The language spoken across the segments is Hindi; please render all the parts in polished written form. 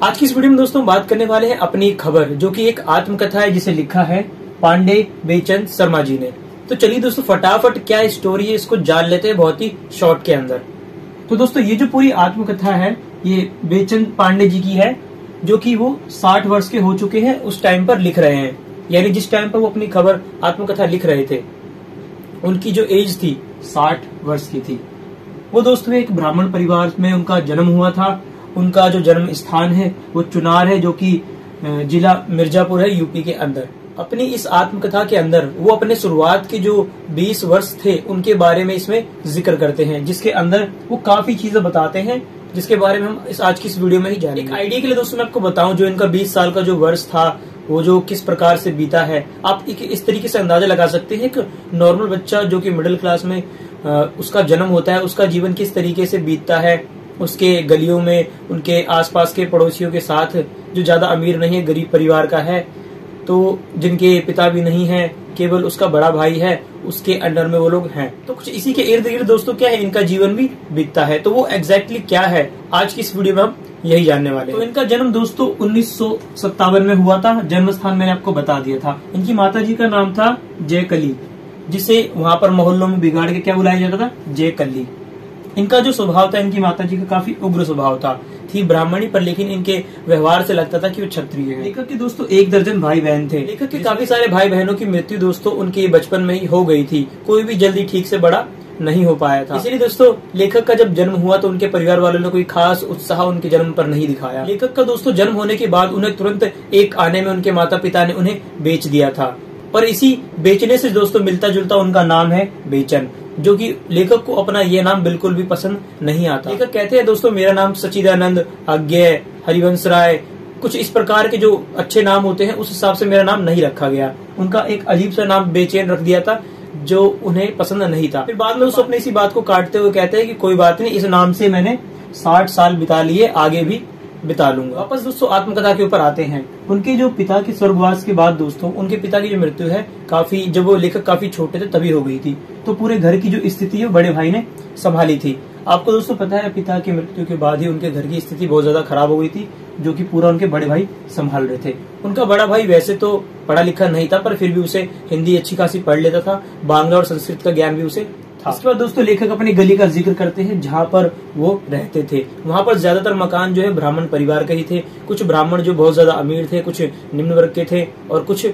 आज की इस वीडियो में दोस्तों बात करने वाले हैं अपनी खबर, जो कि एक आत्मकथा है जिसे लिखा है पांडे बेचन शर्मा जी ने। तो चलिए दोस्तों फटाफट क्या स्टोरी है इसको जान लेते हैं बहुत ही शॉर्ट के अंदर। तो दोस्तों ये जो पूरी आत्मकथा है ये बेचन पांडे जी की है, जो कि वो 60 वर्ष के हो चुके हैं उस टाइम पर लिख रहे हैं। यानी जिस टाइम पर वो अपनी खबर आत्मकथा लिख रहे थे उनकी जो एज थी 60 वर्ष की थी। वो दोस्तों एक ब्राह्मण परिवार में उनका जन्म हुआ था। उनका जो जन्म स्थान है वो चुनार है, जो कि जिला मिर्जापुर है यूपी के अंदर। अपनी इस आत्मकथा के अंदर वो अपने शुरुआत के जो 20 वर्ष थे उनके बारे में इसमें जिक्र करते हैं, जिसके अंदर वो काफी चीजें बताते हैं जिसके बारे में हम आज की इस वीडियो में ही जानेंगे। एक आइडिया के लिए दोस्तों मैं आपको बताऊं, जो इनका 20 साल का जो वर्ष था वो जो किस प्रकार से बीता है, आप इस तरीके से अंदाजा लगा सकते हैं। एक नॉर्मल बच्चा जो कि मिडिल क्लास में उसका जन्म होता है, उसका जीवन किस तरीके से बीतता है, उसके गलियों में उनके आसपास के पड़ोसियों के साथ, जो ज्यादा अमीर नहीं है, गरीब परिवार का है, तो जिनके पिता भी नहीं है, केवल उसका बड़ा भाई है, उसके अंडर में वो लोग हैं। तो कुछ इसी के इर्द गिर्द दोस्तों क्या है, इनका जीवन भी बीतता है। तो वो एग्जैक्टली क्या है आज की इस वीडियो में हम यही जानने वाले हैं। तो इनका जन्म दोस्तों 1957 में हुआ था। जन्म स्थान मैंने आपको बता दिया था। इनकी माता जी का नाम था जयकली, जिसे वहां पर मोहल्लों में बिगाड़ के क्या बुलाया जाता था, जयकली। इनका जो स्वभाव था, इनकी माता जी का काफी उग्र स्वभाव था। थी ब्राह्मणी पर, लेकिन इनके व्यवहार से लगता था कि वो क्षत्रिय है। लेखक के दोस्तों 1 दर्जन भाई बहन थे। लेखक के काफी सारे भाई बहनों की मृत्यु दोस्तों उनके बचपन में ही हो गई थी। कोई भी जल्दी ठीक से बड़ा नहीं हो पाया था। इसलिए दोस्तों लेखक का जब जन्म हुआ तो उनके परिवार वालों ने कोई खास उत्साह उनके जन्म पर नहीं दिखाया। लेखक का दोस्तों जन्म होने के बाद उन्हें तुरंत एक आने में उनके माता पिता ने उन्हें बेच दिया था। पर इसी बेचने से दोस्तों मिलता जुलता उनका नाम है बेचन, जो कि लेखक को अपना ये नाम बिल्कुल भी पसंद नहीं आता। लेखक कहते हैं दोस्तों मेरा नाम सचिदानंद, अज्ञेय, हरिवंश राय, कुछ इस प्रकार के जो अच्छे नाम होते हैं उस हिसाब से मेरा नाम नहीं रखा गया। उनका एक अजीब सा नाम बेचैन रख दिया था जो उन्हें पसंद नहीं था। फिर बाद में दोस्तों अपने इसी बात को काटते हुए कहते हैं कि कोई बात नहीं, इस नाम से मैंने 60 साल बिता लिए, आगे भी बिता लूंगा। वापस दोस्तों आत्मकथा के ऊपर आते हैं। उनके जो पिता के स्वर्गवास के बाद दोस्तों उनके पिता की जो मृत्यु है काफी, जब वो लेखक काफी छोटे थे तभी हो गई थी। तो पूरे घर की जो स्थिति है बड़े भाई ने संभाली थी। आपको दोस्तों पता है पिता की मृत्यु के बाद ही उनके घर की स्थिति बहुत ज्यादा खराब हो गई थी, जो कि पूरा उनके बड़े भाई संभाल रहे थे। उनका बड़ा भाई वैसे तो पढ़ा लिखा नहीं था, पर फिर भी उसे हिंदी अच्छी खासी पढ़ लेता था, बांग्ला और संस्कृत का ज्ञान भी उसे था। इसके बाद दोस्तों लेखक अपनी गली का जिक्र करते हैं जहाँ पर वो रहते थे। वहाँ पर ज्यादातर मकान जो है ब्राह्मण परिवार के ही थे। कुछ ब्राह्मण जो बहुत ज्यादा अमीर थे, कुछ निम्न वर्ग के थे, और कुछ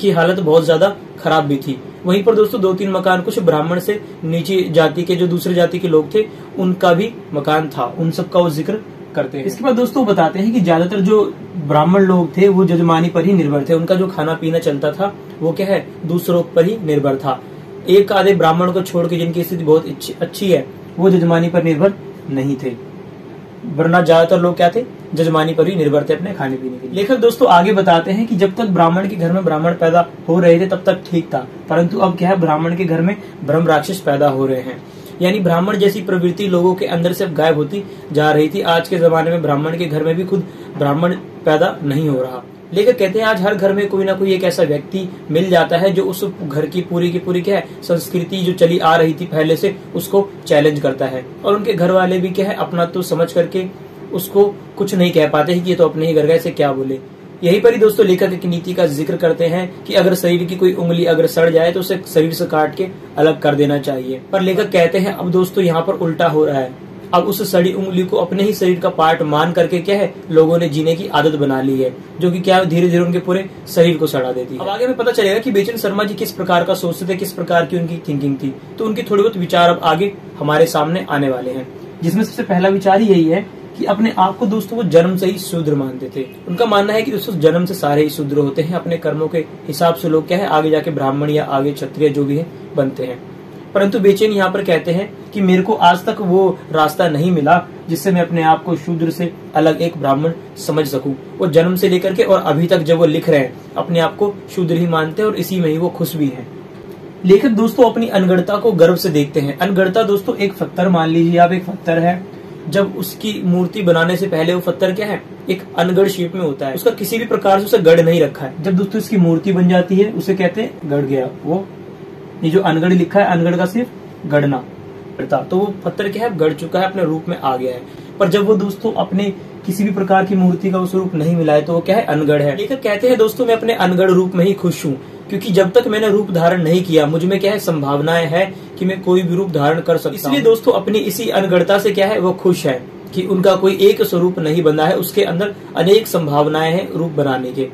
की हालत बहुत ज्यादा खराब भी थी। वहीं पर दोस्तों 2-3 मकान कुछ ब्राह्मण से नीचे जाति के, जो दूसरे जाति के लोग थे, उनका भी मकान था। उन सब का वो जिक्र करते हैं। इसके बाद दोस्तों बताते हैं कि ज्यादातर जो ब्राह्मण लोग थे वो जजमानी पर ही निर्भर थे। उनका जो खाना पीना चलता था वो क्या है, दूसरों पर ही निर्भर था। एक आधे ब्राह्मण को छोड़ के जिनकी स्थिति बहुत अच्छी है वो जजमानी पर निर्भर नहीं थे, वरना ज्यादातर लोग क्या थे, जजमानी पर ही निर्भर थे अपने खाने पीने के लिए। लेखक दोस्तों आगे बताते हैं कि जब तक ब्राह्मण के घर में ब्राह्मण पैदा हो रहे थे तब तक ठीक था, परंतु अब क्या है, ब्राह्मण के घर में ब्रह्म राक्षस पैदा हो रहे हैं। यानी ब्राह्मण जैसी प्रवृत्ति लोगों के अंदर से अब गायब होती जा रही थी। आज के जमाने में ब्राह्मण के घर में भी खुद ब्राह्मण पैदा नहीं हो रहा। लेखक कहते हैं आज हर घर में कोई ना कोई एक ऐसा व्यक्ति मिल जाता है जो उस घर की पूरी क्या है, संस्कृति जो चली आ रही थी पहले से, उसको चैलेंज करता है। और उनके घर वाले भी क्या है, अपना तो समझ करके उसको कुछ नहीं कह पाते हैं कि ये तो अपने ही घर का, इसे क्या बोले। यही पर ही दोस्तों लेखक एक नीति का जिक्र करते हैं कि अगर शरीर की कोई उंगली अगर सड़ जाए तो उसे शरीर से काट के अलग कर देना चाहिए। पर लेखक कहते हैं अब दोस्तों यहाँ पर उल्टा हो रहा है। अब उस सड़ी उंगली को अपने ही शरीर का पार्ट मान करके क्या है, लोगों ने जीने की आदत बना ली है, जो कि क्या धीरे धीरे उनके पूरे शरीर को सड़ा देती है। अब आगे में पता चलेगा कि बेचन शर्मा जी किस प्रकार का सोचते थे, किस प्रकार की उनकी थिंकिंग थी। तो उनकी थोड़ी बहुत विचार अब आगे हमारे सामने आने वाले हैं, जिसमें सबसे पहला विचार यही है कि अपने आप को दोस्तों वो जन्म से ही शूद्र मानते थे। उनका मानना है कि दोस्तों जन्म से सारे ही शूद्र होते हैं। अपने कर्मों के हिसाब से लोग क्या है, आगे जाके ब्राह्मण या आगे क्षत्रिय जो भी है बनते हैं। परंतु बेचैन यहाँ पर कहते हैं कि मेरे को आज तक वो रास्ता नहीं मिला जिससे मैं अपने आप को शूद्र से अलग एक ब्राह्मण समझ सकूं। वो जन्म से लेकर के और अभी तक जब वो लिख रहे हैं अपने आप को शूद्र ही मानते हैं और इसी में ही वो खुश भी हैं। लेखक दोस्तों अपनी अनगढ़ता को गर्व से देखते हैं। अनगढ़ता दोस्तों एक पत्थर, मान लीजिए आप एक पत्थर है, जब उसकी मूर्ति बनाने से पहले वो पत्थर क्या है, एक अनगढ़ शेप में होता है, उसका किसी भी प्रकार से उसे गढ़ नहीं रखा है। जब दोस्तों इसकी मूर्ति बन जाती है उसे कहते हैं गढ़ गया। वो ये जो अनगढ़ लिखा है, अनगढ़ का सिर्फ गढ़ना, तो वो पत्थर क्या है, गढ़ चुका है, अपने रूप में आ गया है। पर जब वो दोस्तों अपने किसी भी प्रकार की मूर्ति का वो स्वरूप नहीं मिला है तो वो क्या है, अनगढ़ है। लेखक कहते हैं दोस्तों मैं अपने अनगढ़ रूप में ही खुश हूँ, क्योंकि जब तक मैंने रूप धारण नहीं किया मुझ में क्या है, संभावनाएं है कि मैं कोई भी रूप धारण कर सकता हूं। इसलिए दोस्तों अपनी इसी अनगढ़ता से क्या है, वो खुश है कि उनका कोई एक स्वरूप नहीं बना है, उसके अंदर अनेक संभावनाएं हैं रूप बनाने के।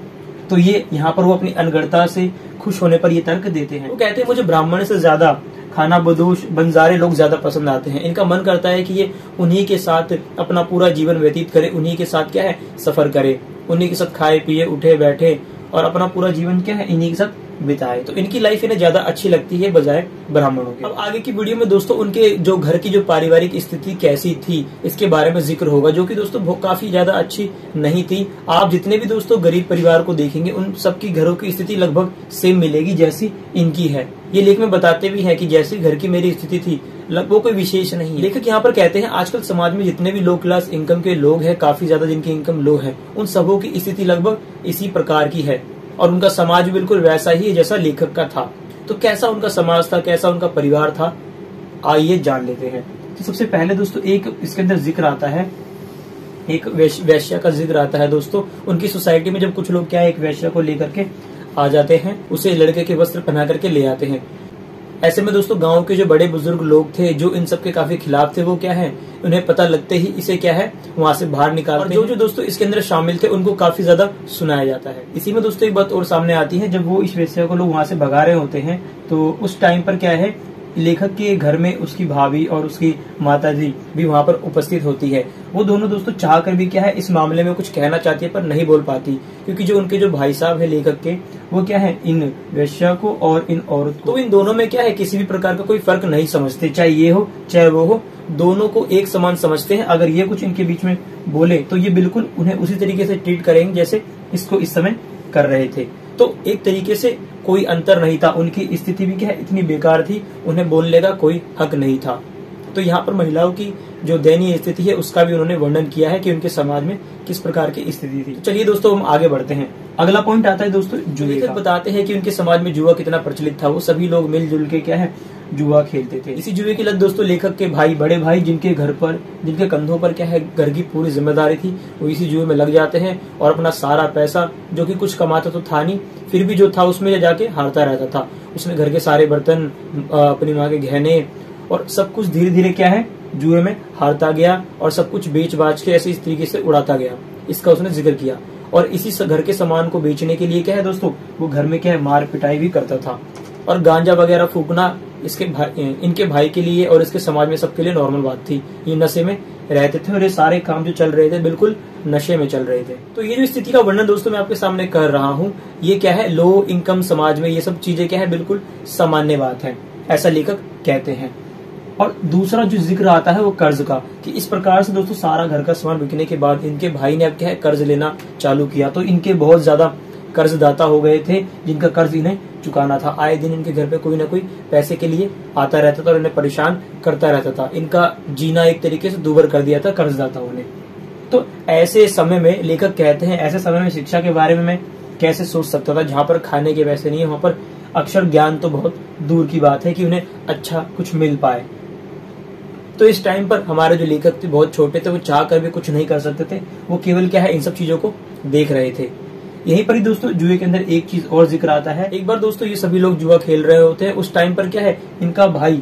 तो ये यहाँ पर वो अपनी अनगढ़ता से खुश होने पर ये तर्क देते हैं। वो कहते हैं मुझे ब्राह्मण से ज्यादा खाना बदोश बंजारे लोग ज्यादा पसंद आते हैं। इनका मन करता है कि ये उन्हीं के साथ अपना पूरा जीवन व्यतीत करे, उन्हीं के साथ क्या है, सफर करे, उन्हीं के साथ खाए पिए उठे बैठे और अपना पूरा जीवन क्या है, इन्हीं के साथ बिताए। तो इनकी लाइफ इन्हें ज्यादा अच्छी लगती है बजाय ब्राह्मणों के। अब आगे की वीडियो में दोस्तों उनके जो घर की जो पारिवारिक स्थिति कैसी थी इसके बारे में जिक्र होगा, जो कि दोस्तों काफी ज्यादा अच्छी नहीं थी। आप जितने भी दोस्तों गरीब परिवार को देखेंगे उन सबकी घरों की स्थिति लगभग सेम मिलेगी जैसी इनकी है। ये लेख में बताते भी है कि जैसी घर की मेरी स्थिति थी वो कोई विशेष नहीं है। लेखक यहाँ पर कहते हैं आजकल समाज में जितने भी लो क्लास इनकम के लोग हैं, काफी ज्यादा जिनकी इनकम लो है, उन सबों की स्थिति लगभग इसी प्रकार की है और उनका समाज भी बिल्कुल वैसा ही है जैसा लेखक का था। तो कैसा उनका समाज था, कैसा उनका परिवार था, आइए जान लेते हैं। तो सबसे पहले दोस्तों एक इसके अंदर जिक्र आता है, एक वैश्या का जिक्र आता है दोस्तों। उनकी सोसाइटी में जब कुछ लोग क्या है, एक वैश्या को लेकर के आ जाते हैं, उसे लड़के के वस्त्र पहना करके ले आते हैं। ऐसे में दोस्तों गांव के जो बड़े बुजुर्ग लोग थे जो इन सब के काफी खिलाफ थे, वो क्या है, उन्हें पता लगते ही इसे क्या है वहां से बाहर निकालते हैं। जो दोस्तों इसके अंदर शामिल थे उनको काफी ज्यादा सुनाया जाता है। इसी में दोस्तों एक बात और सामने आती है, जब वो इस वेश्या को लोग वहां से भगा रहे होते हैं तो उस टाइम पर क्या है, लेखक के घर में उसकी भाभी और उसकी माताजी भी वहां पर उपस्थित होती है। वो दोनों दोस्तों चाह कर भी क्या है इस मामले में कुछ कहना चाहती है पर नहीं बोल पाती, क्योंकि जो उनके जो भाई साहब है लेखक के, वो क्या है इन वेश्या को और इन औरत को, तो इन दोनों में क्या है किसी भी प्रकार का कोई फर्क नहीं समझते, चाहे ये हो चाहे वो हो, दोनों को एक समान समझते हैं। अगर ये कुछ इनके बीच में बोले तो ये बिल्कुल उन्हें उसी तरीके से ट्रीट करेंगे जैसे इसको इस समय कर रहे थे। तो एक तरीके से कोई अंतर नहीं था, उनकी स्थिति भी क्या है इतनी बेकार थी, उन्हें बोलने का कोई हक नहीं था। तो यहाँ पर महिलाओं की जो दयनीय स्थिति है उसका भी उन्होंने वर्णन किया है कि उनके समाज में किस प्रकार की स्थिति थी। तो चलिए दोस्तों हम आगे बढ़ते हैं। अगला पॉइंट आता है दोस्तों जुए का। बताते हैं कि उनके समाज में जुआ कितना प्रचलित था। वो सभी लोग मिलजुल के क्या है जुआ खेलते थे। इसी जुए की लत दोस्तों लेखक के भाई, बड़े भाई, जिनके घर पर, जिनके कंधों पर क्या है घर की पूरी जिम्मेदारी थी, वो इसी जुए में लग जाते हैं और अपना सारा पैसा, जो कि कुछ कमाता तो था नहीं, फिर भी जो था उसमें जाके हारता रहता था। उसने घर के सारे बर्तन, अपनी माँ के गहने और सब कुछ धीरे धीरे क्या है जुए में हारता गया और सब कुछ बेच बाच के ऐसे इस तरीके से उड़ाता गया। इसका उसने जिक्र किया। और इसी घर के सामान को बेचने के लिए क्या है दोस्तों, वो घर में क्या है मार पिटाई भी करता था। और गांजा वगैरह फूकना इनके भाई के लिए और इसके समाज में सबके लिए नॉर्मल बात थी। ये नशे में रहते थे और ये सारे काम जो चल रहे थे बिल्कुल नशे में चल रहे थे। तो ये जो स्थिति का वर्णन दोस्तों मैं आपके सामने कर रहा हूँ, ये क्या है लो इनकम समाज में ये सब चीजें क्या है बिल्कुल सामान्य बात है, ऐसा लेखक कहते हैं। और दूसरा जो जिक्र आता है वो कर्ज का, कि इस प्रकार से दोस्तों सारा घर का सामान बिकने के बाद इनके भाई ने अब क्या है कर्ज लेना चालू किया। तो इनके बहुत ज्यादा कर्जदाता हो गए थे जिनका कर्ज इन्हें चुकाना था। आए दिन इनके घर पे कोई ना कोई पैसे के लिए आता रहता था और इन्हें परेशान करता रहता था। इनका जीना एक तरीके से दूभर कर दिया था कर्जदाताओं ने। तो ऐसे समय में लेखक कहते हैं, ऐसे समय में शिक्षा के बारे में मैं कैसे सोच सकता था, जहाँ पर खाने के पैसे नहीं है, वहां पर अक्षर ज्ञान तो बहुत दूर की बात है कि उन्हें अच्छा कुछ मिल पाए। तो इस टाइम पर हमारे जो लेखक थे बहुत छोटे थे, वो चाह कर भी कुछ नहीं कर सकते थे, वो केवल क्या है इन सब चीजों को देख रहे थे। यहीं पर ही दोस्तों जुए के अंदर एक चीज और जिक्र आता है। एक बार दोस्तों ये सभी लोग जुआ खेल रहे होते हैं, उस टाइम पर क्या है इनका भाई,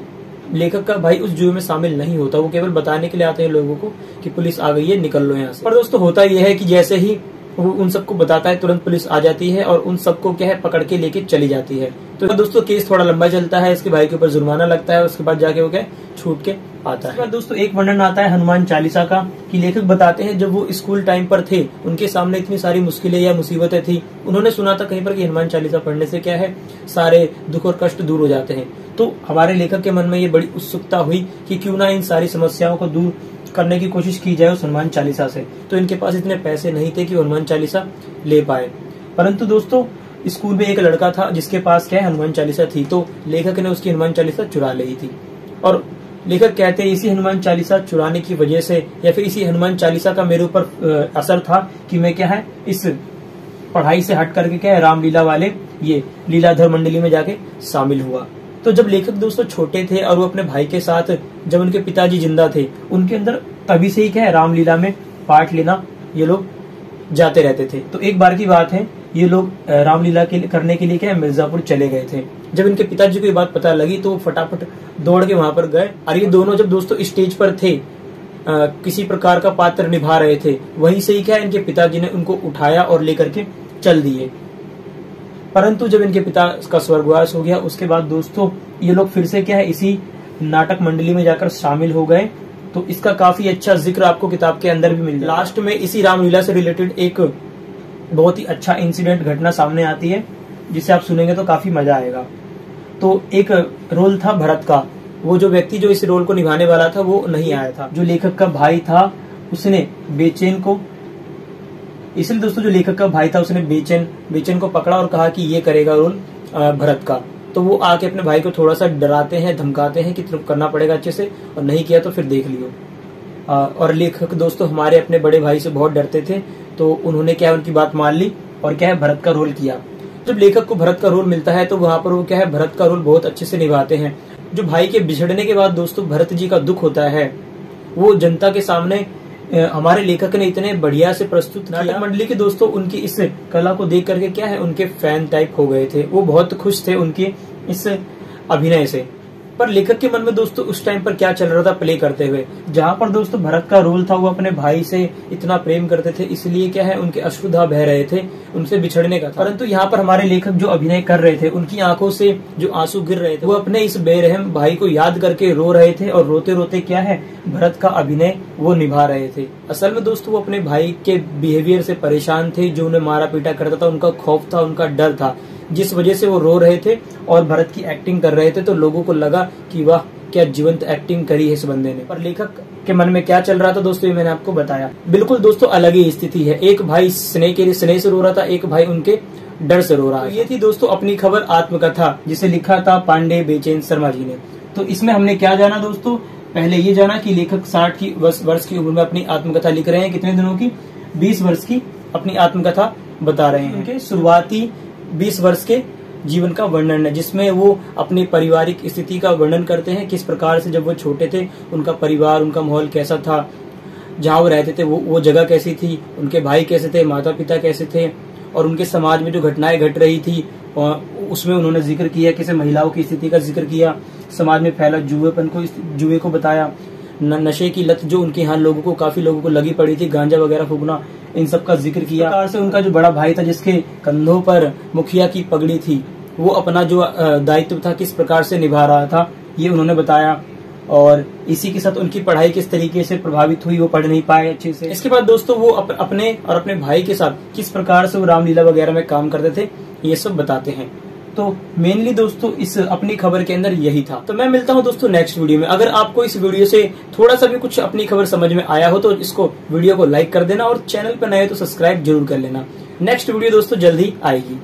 लेखक का भाई उस जुए में शामिल नहीं होता। वो केवल बताने के लिए आते हैं लोगों को कि पुलिस आ गई है, निकल लो यहाँ से। पर दोस्तों होता यह है कि जैसे ही वो उन सबको बताता है तुरंत पुलिस आ जाती है और उन सबको क्या है पकड़ के लेके चली जाती है। तो दोस्तों केस थोड़ा लंबा चलता है, इसके भाई के ऊपर जुर्माना लगता है, उसके बाद जाके वो क्या छूट के आता है। दोस्तों एक वर्णन आता है हनुमान चालीसा का, कि लेखक बताते हैं जब वो स्कूल टाइम पर थे उनके सामने इतनी सारी मुश्किलें या मुसीबतें थी, उन्होंने सुना था कहीं पर कि हनुमान चालीसा पढ़ने से क्या है सारे दुख और कष्ट दूर हो जाते हैं। तो हमारे लेखक के मन में ये बड़ी उत्सुकता हुई कि क्यों ना इन सारी समस्याओं को दूर करने की कोशिश की जाए उस हनुमान चालीसा से। तो इनके पास इतने पैसे नहीं थे कि हनुमान चालीसा ले पाए, परंतु दोस्तों स्कूल में एक लड़का था जिसके पास क्या है हनुमान चालीसा थी। तो लेखक ने उसकी हनुमान चालीसा चुरा ली थी। और लेखक कहते हैं इसी हनुमान चालीसा चुराने की वजह से या फिर इसी हनुमान चालीसा का मेरे ऊपर असर था कि मैं क्या है इस पढ़ाई से हट करके क्या है रामलीला वाले ये लीलाधर मंडली में जाके शामिल हुआ। तो जब लेखक दोस्तों छोटे थे और वो अपने भाई के साथ, जब उनके पिताजी जिंदा थे, उनके अंदर तभी से ही क्या है रामलीला में पार्ट लेना ये लोग जाते रहते थे। तो एक बार की बात है, ये लोग रामलीला करने के लिए क्या है मिर्जापुर चले गए थे। जब इनके पिताजी को ये बात पता लगी तो वो फटाफट दौड़ के वहां पर गए। और ये दोनों जब दोस्तों स्टेज पर थे, किसी प्रकार का पात्र निभा रहे थे, वहीं से ही क्या इनके पिताजी ने उनको उठाया और लेकर के चल दिए। परंतु जब इनके पिता का स्वर्गवास हो गया, उसके बाद दोस्तों ये लोग फिर से क्या है इसी नाटक मंडली में जाकर शामिल हो गए। तो इसका काफी अच्छा जिक्र आपको किताब के अंदर भी मिल जाए। लास्ट में इसी रामलीला से रिलेटेड एक बहुत ही अच्छा इंसिडेंट घटना सामने आती है, जिसे आप सुनेंगे तो काफी मजा आएगा। तो एक रोल था भरत का। वो जो व्यक्ति जो इस रोल को निभाने वाला था वो नहीं आया था। जो लेखक का भाई था उसने बेचैन को, इसलिए दोस्तों जो लेखक का भाई था उसने बेचैन को पकड़ा और कहा कि ये करेगा रोल भरत का। तो वो आके अपने भाई को थोड़ा सा डराते हैं, धमकाते हैं कि करना पड़ेगा अच्छे से, और नहीं किया तो फिर देख लियो। और लेखक दोस्तों हमारे अपने बड़े भाई से बहुत डरते थे, तो उन्होंने क्या उनकी बात मान ली और क्या है भरत का रोल किया। जब लेखक को भरत का रोल मिलता है तो वहां पर वो क्या है भरत का रोल बहुत अच्छे से निभाते हैं। जो भाई के बिछड़ने के बाद दोस्तों भरत जी का दुख होता है, वो जनता के सामने हमारे लेखक ने इतने बढ़िया से प्रस्तुत किया। नाटक मंडली के दोस्तों उनकी इस कला को देख करके क्या है उनके फैन टाइप हो गए थे। वो बहुत खुश थे उनके इस अभिनय से। पर लेखक के मन में दोस्तों उस टाइम पर क्या चल रहा था प्ले करते हुए, जहां पर दोस्तों भरत का रोल था वो अपने भाई से इतना प्रेम करते थे, इसलिए क्या है उनके अश्रुधा बह रहे थे, उनसे बिछड़ने का था। परंतु यहाँ पर हमारे लेखक जो अभिनय कर रहे थे, उनकी आंखों से जो आंसू गिर रहे थे, वो अपने इस बेरहम भाई को याद करके रो रहे थे, और रोते रोते क्या है भरत का अभिनय वो निभा रहे थे। असल में दोस्तों वो अपने भाई के बिहेवियर से परेशान थे, जो उन्हें मारा पीटा करता था, उनका खौफ था, उनका डर था, जिस वजह से वो रो रहे थे और भरत की एक्टिंग कर रहे थे। तो लोगों को लगा कि वाह क्या जीवंत एक्टिंग करी है इस बंदे ने। पर लेखक के मन में क्या चल रहा था दोस्तों ये मैंने आपको बताया। बिल्कुल दोस्तों अलग ही स्थिति है। एक भाई स्नेह से रो रहा था, एक भाई उनके डर से रो रहा है। तो ये थी दोस्तों अपनी खबर आत्मकथा, जिसे लिखा था पांडे बेचैन शर्मा जी ने। तो इसमें हमने क्या जाना दोस्तों, पहले ये जाना कि लेखक 60 वर्ष की उम्र में अपनी आत्मकथा लिख रहे हैं। कितने दिनों की, 20 वर्ष की अपनी आत्मकथा बता रहे हैं। उनके शुरुआती 20 वर्ष के जीवन का वर्णन है, जिसमें वो अपनी पारिवारिक स्थिति का वर्णन करते हैं, किस प्रकार से जब वो छोटे थे उनका परिवार, उनका माहौल कैसा था, जहाँ वो रहते थे वो जगह कैसी थी, उनके भाई कैसे थे, माता पिता कैसे थे, और उनके समाज में जो घटनाएं घट रही थी उसमें उन्होंने जिक्र किया, कैसे महिलाओं की स्थिति का जिक्र किया, समाज में फैला जुए को बताया, नशे की लत जो उनके यहाँ लोगों को, काफी लोगों को लगी पड़ी थी, गांजा वगैरह फूकना, इन सब का जिक्र किया। प्रकार से उनका जो बड़ा भाई था जिसके कंधों पर मुखिया की पगड़ी थी, वो अपना जो दायित्व था किस प्रकार से निभा रहा था ये उन्होंने बताया। और इसी के साथ उनकी पढ़ाई किस तरीके से प्रभावित हुई, वो पढ़ नहीं पाए अच्छे से। इसके बाद दोस्तों वो अपने और अपने भाई के साथ किस प्रकार से वो रामलीला वगैरह में काम करते थे ये सब बताते हैं। तो मेनली दोस्तों इस अपनी खबर के अंदर यही था। तो मैं मिलता हूं दोस्तों नेक्स्ट वीडियो में। अगर आपको इस वीडियो से थोड़ा सा भी कुछ अपनी खबर समझ में आया हो तो इसको वीडियो को लाइक कर देना, और चैनल पर नए हो तो सब्सक्राइब जरूर कर लेना। नेक्स्ट वीडियो दोस्तों जल्द ही आएगी।